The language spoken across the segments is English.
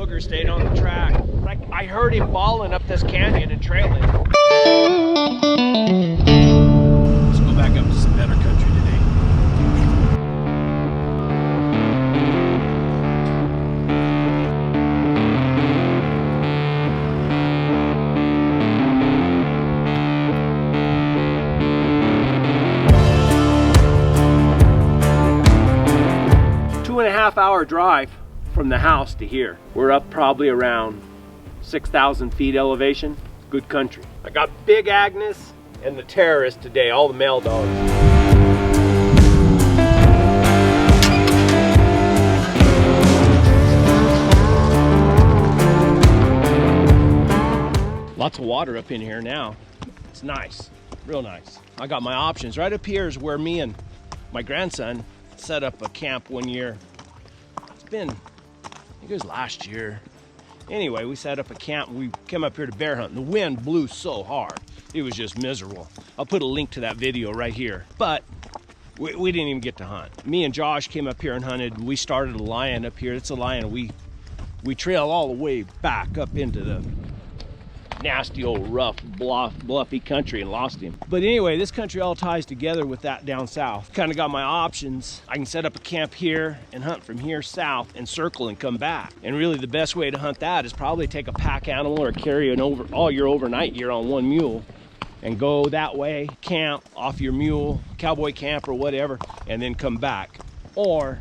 booger stayed on the track. I heard him bawling up this canyon and trailing. Let's go back up to some better country today. Two-and-a-half-hour drive from the house to here. We're up probably around 6,000 feet elevation. Good country. I got Big Agnes and the Terrorist today, all the male dogs. Lots of water up in here now. It's nice, real nice. I got my options. Right up here is where me and my grandson set up a camp one year. It's been, I think it was last year. Anyway, we set up a camp. We came up here to bear hunt. The wind blew so hard, it was just miserable. I'll put a link to that video right here. But we didn't even get to hunt. Me and Josh came up here and hunted. We started a lion up here. It's a lion we trail all the way back up into the nasty old rough bluffy country and lost him. But anyway, this country all ties together with that down south. Kind of got my options. I can set up a camp here and hunt from here south and circle and come back. And really the best way to hunt that is probably take a pack animal or carry all your overnight gear on one mule and go that way, camp off your mule, cowboy camp or whatever, and then come back. Or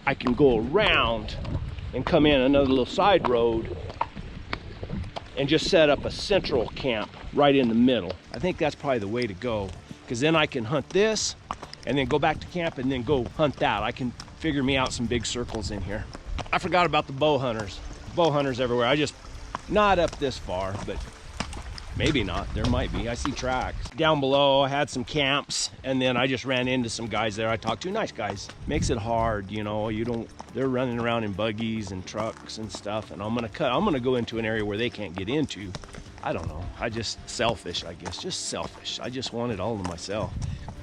I can go around and come in another little side road and just set up a central camp right in the middle. I think that's probably the way to go, because then I can hunt this and then go back to camp and then go hunt that. I can figure me out some big circles in here. I forgot about the bow hunters. Bow hunters everywhere. I just, not up this far, but maybe not, there might be. I see tracks. Down below, I had some camps, and then I just ran into some guys there I talked to, nice guys. Makes it hard, you know, they're running around in buggies and trucks and stuff, and I'm gonna go into an area where they can't get into. I don't know, I just selfish, I guess, just selfish. I just want it all to myself.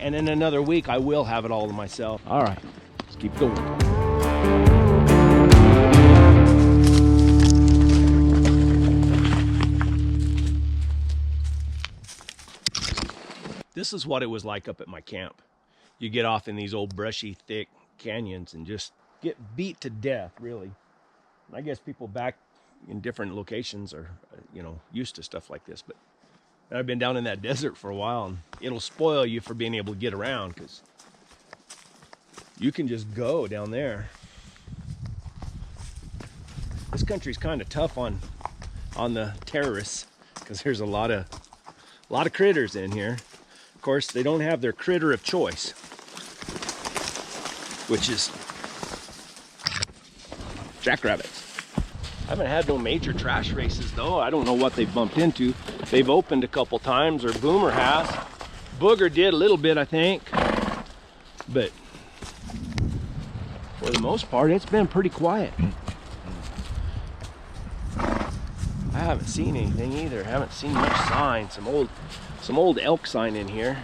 And in another week, I will have it all to myself. All right, let's keep going. This is what it was like up at my camp. You get off in these old brushy, thick canyons and just get beat to death, really. And I guess people back in different locations are, you know, used to stuff like this. But I've been down in that desert for a while, and it'll spoil you for being able to get around, because you can just go down there. This country's kind of tough on the terrorists, because there's a lot of critters in here. Of course, they don't have their critter of choice, which is jackrabbits. I haven't had no major trash races though. I don't know what they've bumped into. They've opened a couple times, or Boomer has. Booger did a little bit, I think. But for the most part, it's been pretty quiet. I haven't seen anything either. Haven't seen much sign. Some old elk sign in here.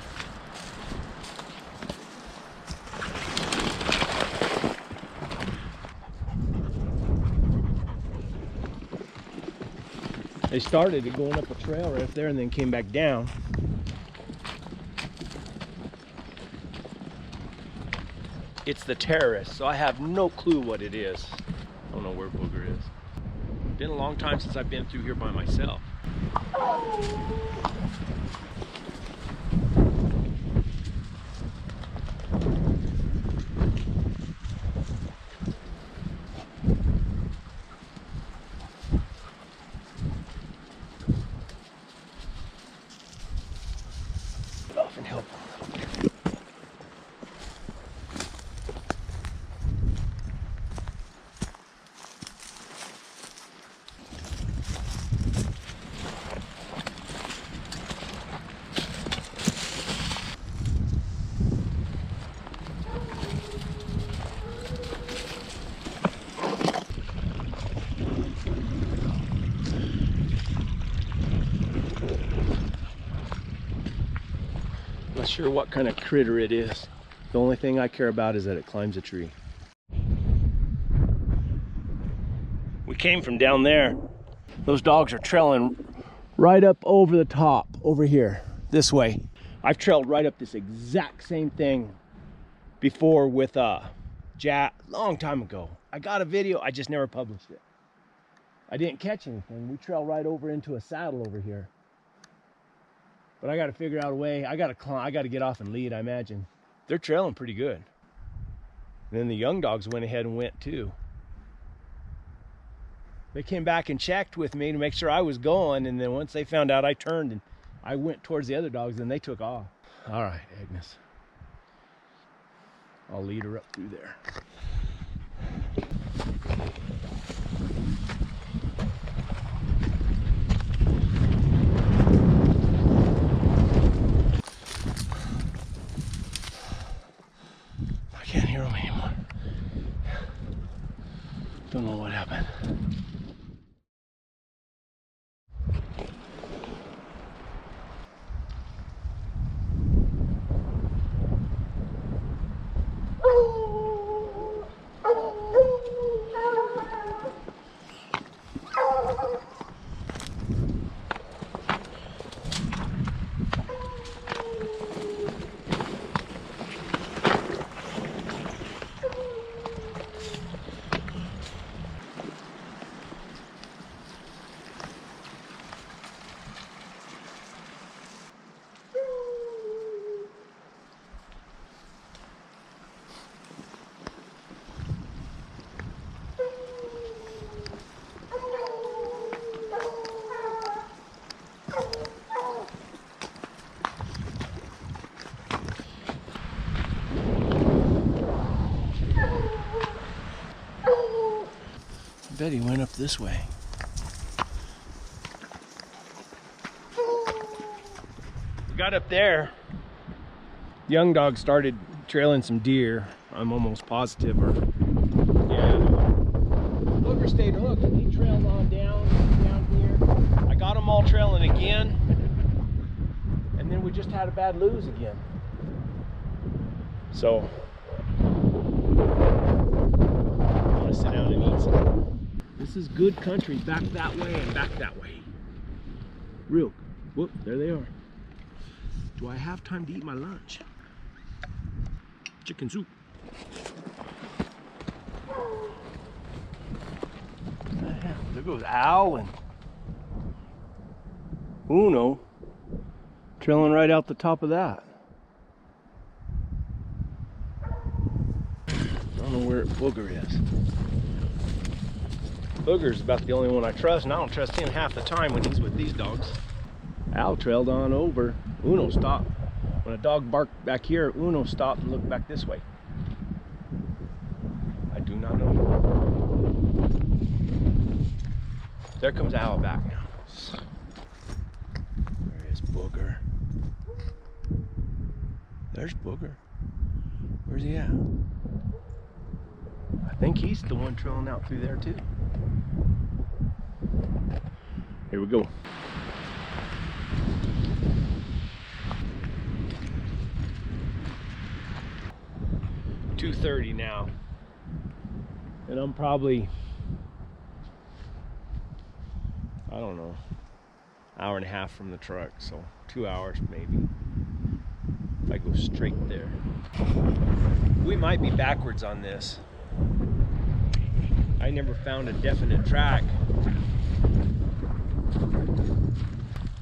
They started it going up a trail right up there and then came back down. It's the Terrorist, so I have no clue what it is. I don't know where Booger is. Been a long time since I've been through here by myself. Get off and help. Not sure what kind of critter it is. The only thing I care about is that it climbs a tree. came from down there. Those dogs are trailing right up over the top, over here, this way. I've trailed right up this exact same thing before with Jack, long time ago. I got a video, I just never published it. I didn't catch anything. We trailed right over into a saddle over here. But I got to figure out a way. I got to climb. I got to get off and lead, I imagine. They're trailing pretty good. And then the young dogs went ahead and went too. They came back and checked with me to make sure I was going, and then once they found out I turned and I went towards the other dogs, and they took off. All right, Agnes. I'll lead her up through there. I can't hear them anymore. Don't know what happened. I bet he went up this way. We got up there. Young dog started trailing some deer. I'm almost positive. Yeah. Booger stayed hooked and he trailed on down here. I got them all trailing again. And then we just had a bad lose again. So I want to sit down and eat some. This is good country, back that way and back that way. Real, whoop, there they are. Do I have time to eat my lunch? Chicken soup. There goes Al and Uno trailing right out the top of that. I don't know where Booger is. Booger's about the only one I trust, and I don't trust him half the time when he's with these dogs. Al trailed on over. Uno stopped. When a dog barked back here, Uno stopped and looked back this way. I do not know. There comes Al back now. There is Booger. There's Booger. Where's he at? I think he's the one trailing out through there too. Here we go. $2:30 now, and I'm probably, I don't know, hour and a half from the truck, so 2 hours maybe if I go straight there. We might be backwards on this. I never found a definite track,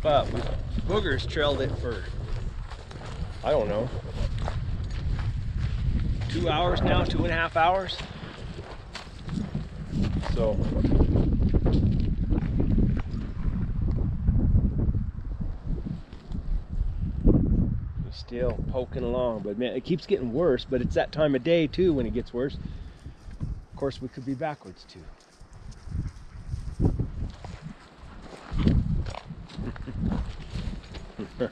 but Booger's trailed it for, I don't know, 2 hours now, 2.5 hours. So he's still poking along, but man, it keeps getting worse. But it's that time of day too when it gets worse. Of course, we could be backwards too.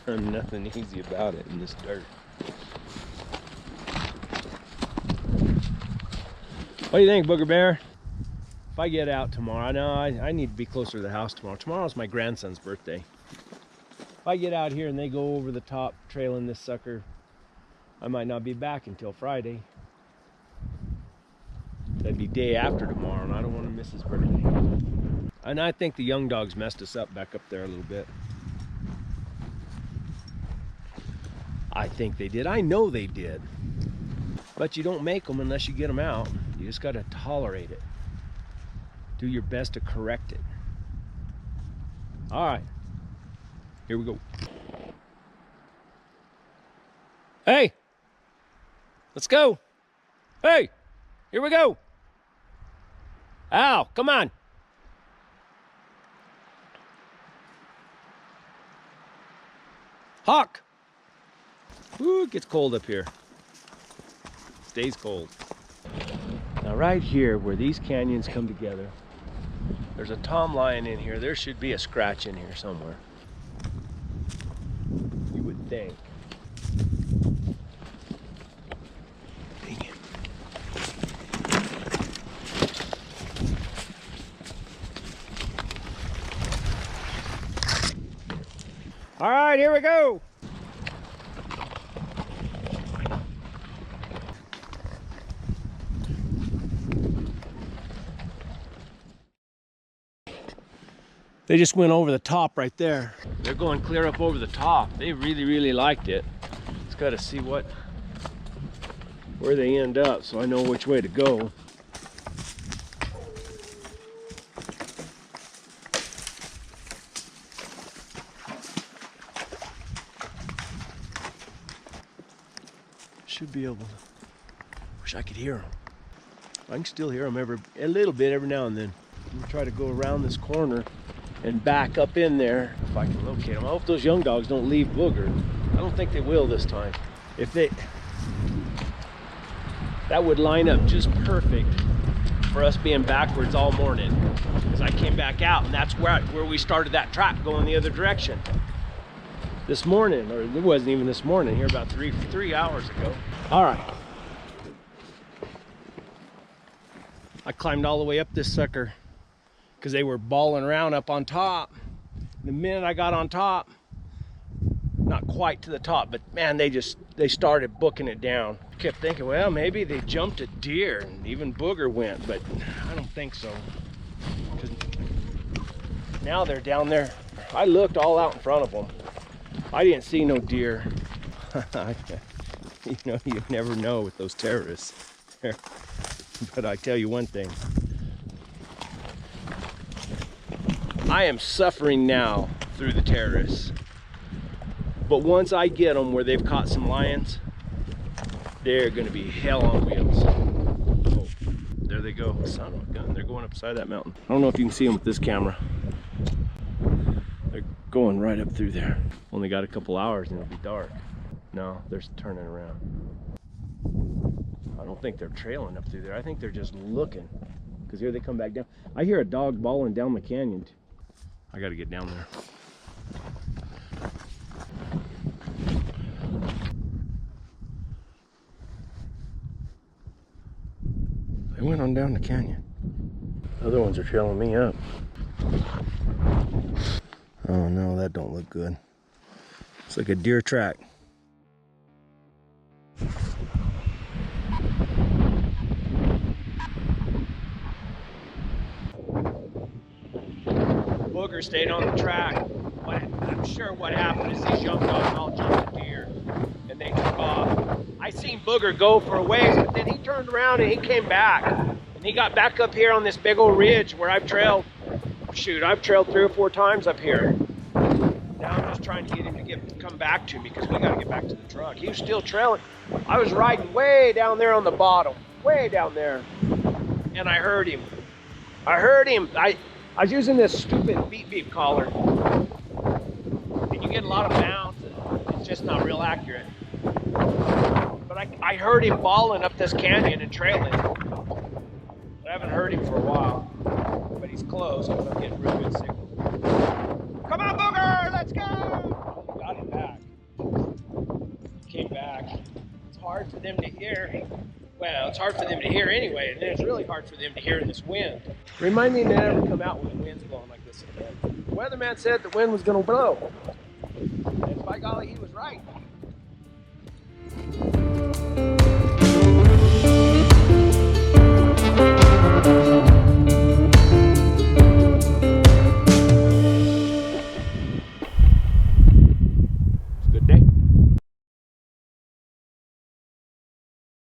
Nothing easy about it in this dirt. What do you think, Booger Bear? If I get out tomorrow, I need to be closer to the house tomorrow. Tomorrow's my grandson's birthday. If I get out here and they go over the top trailing this sucker, I might not be back until Friday. That to be day after tomorrow, and I don't want to miss his birthday. And I think the young dogs messed us up back up there a little bit. I think they did. I know they did. But you don't make them unless you get them out. You just got to tolerate it. Do your best to correct it. All right. Here we go. Hey! Let's go. Hey! Here we go. Ow, come on. Hawk! Ooh, it gets cold up here. Stays cold. Now right here where these canyons come together, there's a tom lion in here. There should be a scratch in here somewhere. You would think. Dang it. All right, here we go. They just went over the top right there. They're going clear up over the top. They really, really liked it. Just got to see where they end up so I know which way to go. Should be able to. Wish I could hear them. I can still hear them a little bit every now and then. I'm gonna try to go around this corner and back up in there if I can locate them. I hope those young dogs don't leave Booger. I don't think they will this time. If they, that would line up just perfect for us being backwards all morning. Because I came back out and that's where we started that track going the other direction. This morning, or it wasn't even this morning, here about three hours ago. All right. I climbed all the way up this sucker because they were balling around up on top. The minute I got on top, not quite to the top, but man, they started booking it down. Kept thinking, well, maybe they jumped a deer and even Booger went, but I don't think so. Because now they're down there. I looked all out in front of them. I didn't see no deer. You know, you never know with those terrorists. But I tell you one thing. I am suffering now through the terrorists. But once I get them where they've caught some lions, they're going to be hell on wheels. Oh, there they go. Son of a gun. They're going upside that mountain. I don't know if you can see them with this camera. They're going right up through there. Only got a couple hours and it'll be dark. No, they're turning around. I don't think they're trailing up through there. I think they're just looking. Because here they come back down. I hear a dog bawling down the canyon. I got to get down there. They went on down the canyon. Other ones are trailing me up. Oh no, that don't look good. It's like a deer track. Booger stayed on the track. I'm sure what happened is these young dogs all jumped a deer and they took off. I seen Booger go for a ways, but then he turned around and he came back. And he got back up here on this big old ridge where I've trailed, I've trailed 3 or 4 times up here. Now I'm just trying to get him to come back to me because we got to get back to the truck. He was still trailing. I was riding way down there on the bottom, way down there. And I heard him. I was using this stupid beep collar. And you get a lot of bounce. It's just not real accurate. But I heard him bawling up this canyon and trailing. I haven't heard him for a while. But he's close because I'm getting real good signal. Come on, Booger! Let's go! Oh, got him back. Came back. It's hard for them to hear. Well, it's hard for them to hear anyway, and then it's really hard for them to hear in this wind. Remind me to never come out when the wind's blowing like this again. The weatherman said the wind was going to blow. And by golly, he was right.